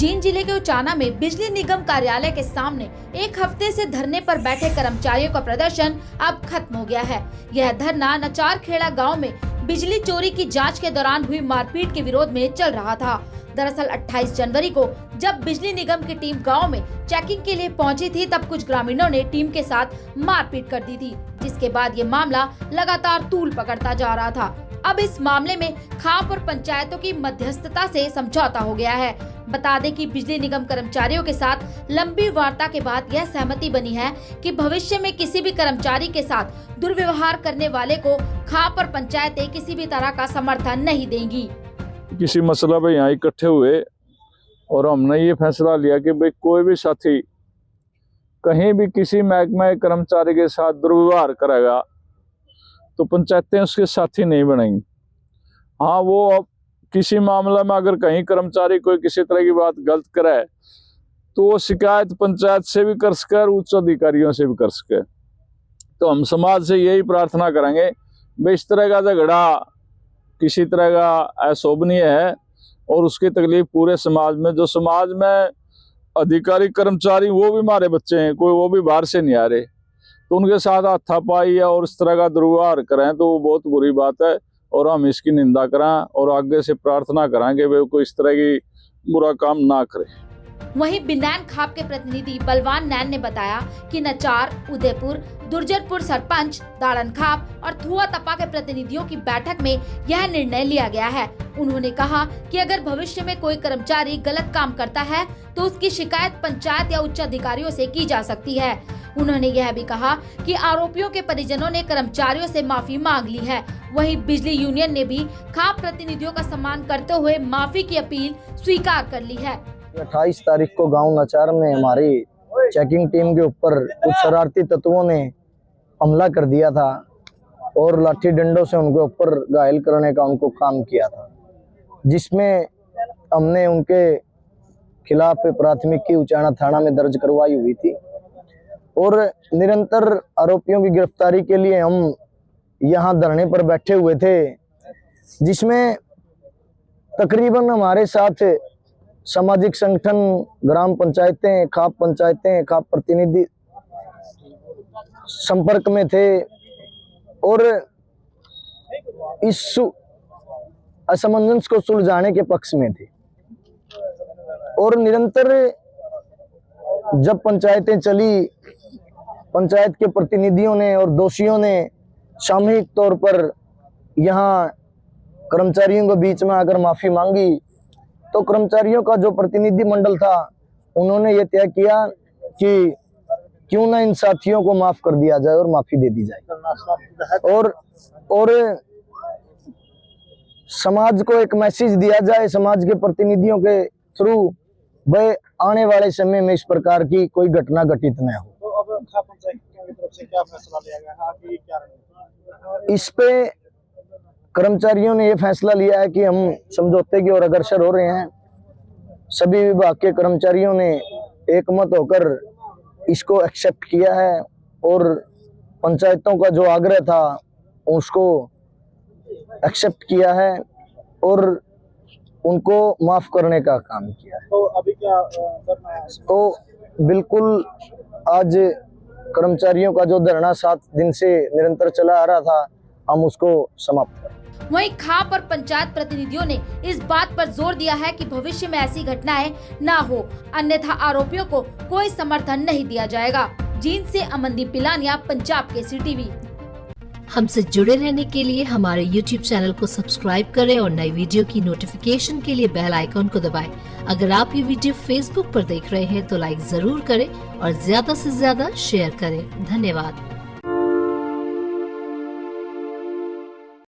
जींद जिले के उचाना में बिजली निगम कार्यालय के सामने एक हफ्ते से धरने पर बैठे कर्मचारियों का प्रदर्शन अब खत्म हो गया है। यह धरना नचारखेड़ा गांव में बिजली चोरी की जांच के दौरान हुई मारपीट के विरोध में चल रहा था। दरअसल 28 जनवरी को जब बिजली निगम की टीम गांव में चेकिंग के लिए पहुंची थी, तब कुछ ग्रामीणों ने टीम के साथ मारपीट कर दी थी, जिसके बाद ये मामला लगातार तूल पकड़ता जा रहा था। अब इस मामले में खाप और पंचायतों की मध्यस्थता से समझौता हो गया है। बता दें कि बिजली निगम कर्मचारियों के साथ लंबी वार्ता के बाद यह सहमति बनी है कि भविष्य में किसी भी कर्मचारी के साथ दुर्व्यवहार करने वाले को खाप और पंचायतें किसी भी तरह का समर्थन नहीं देंगी। किसी मसला पे यहाँ इकट्ठे हुए और हमने ये फैसला लिया कि भाई कोई भी साथी कहीं भी किसी महकमे कर्मचारी के साथ दुर्व्यवहार करेगा तो पंचायतें उसके साथी नहीं बनेंगी। हाँ, वो अब किसी मामले में अगर कहीं कर्मचारी कोई किसी तरह की बात गलत करे तो वो शिकायत पंचायत से भी कर सके और उच्च अधिकारियों से भी कर सके। तो हम समाज से यही प्रार्थना करेंगे, भाई इस तरह का झगड़ा किसी तरह का अशोभनीय है और उसकी तकलीफ पूरे समाज में, जो समाज में अधिकारी कर्मचारी वो भी हमारे बच्चे हैं, कोई वो भी बाहर से नहीं आ रहे, तो उनके साथ हाथापाई और इस तरह का दुर्व्यवहार करें तो वो बहुत बुरी बात है और हम इसकी निंदा करें और आगे से प्रार्थना करेंगे वे कोई इस तरह की बुरा काम ना करे। वहीं बिनैन खाप के प्रतिनिधि बलवान नैन ने बताया कि नचार, उदयपुर, दुर्जरपुर सरपंच, दाड़न खाप और थुआ तपा के प्रतिनिधियों की बैठक में यह निर्णय लिया गया है। उन्होंने कहा कि अगर भविष्य में कोई कर्मचारी गलत काम करता है तो उसकी शिकायत पंचायत या उच्च अधिकारियों से की जा सकती है। उन्होंने यह भी कहा कि आरोपियों के परिजनों ने कर्मचारियों से माफी मांग ली है। वहीं बिजली यूनियन ने भी खाप प्रतिनिधियों का सम्मान करते हुए माफी की अपील स्वीकार कर ली है। 28 तारीख को गांव नचार में हमारी चेकिंग टीम के ऊपर कुछ शरारती तत्वों ने हमला कर दिया था और लाठी डंडों से उनके ऊपर घायल करने का उनको काम किया था, जिसमें हमने उनके खिलाफ प्राथमिकी उचाना थाना में दर्ज करवाई हुई थी और निरंतर आरोपियों की गिरफ्तारी के लिए हम यहाँ धरने पर बैठे हुए थे, जिसमें तकरीबन हमारे साथ सामाजिक संगठन, ग्राम पंचायतें, खाप प्रतिनिधि संपर्क में थे और इस असमंजस को सुलझाने के पक्ष में थे। और निरंतर जब पंचायतें चली, पंचायत के प्रतिनिधियों ने और दोषियों ने सामूहिक तौर पर यहाँ कर्मचारियों के बीच में आकर माफी मांगी, तो कर्मचारियों का जो प्रतिनिधि मंडल था उन्होंने ये तय किया कि क्यों ना इन साथियों को माफ कर दिया जाए और माफी दे दी जाए और समाज को एक मैसेज दिया जाए समाज के प्रतिनिधियों के थ्रू, वह आने वाले समय में इस प्रकार की कोई घटना घटित न हो। तो अब खाप पंचायत की तरफ से क्या फैसला लिया गया है कि क्या इस पे कर्मचारियों ने यह फैसला लिया है कि हम समझौते की ओर अग्रसर हो रहे हैं। सभी विभाग के कर्मचारियों ने एकमत होकर इसको एक्सेप्ट किया है और पंचायतों का जो आग्रह था उसको एक्सेप्ट किया है और उनको माफ करने का काम किया है। तो अभी क्या करना है? तो बिल्कुल आज कर्मचारियों का जो धरना 7 दिन से निरंतर चला आ रहा था, हम उसको समाप्त करें। वहीं खाप और पंचायत प्रतिनिधियों ने इस बात पर जोर दिया है कि भविष्य में ऐसी घटनाएं ना हो, अन्यथा आरोपियों को कोई समर्थन नहीं दिया जाएगा। जींद से अमनदीप पिलानिया, पंजाब केसरी टीवी। हमसे जुड़े रहने के लिए हमारे YouTube चैनल को सब्सक्राइब करें और नई वीडियो की नोटिफिकेशन के लिए बेल आइकॉन को दबाएं। अगर आप ये वीडियो Facebook पर देख रहे हैं तो लाइक जरूर करें और ज्यादा से ज्यादा शेयर करें। धन्यवाद।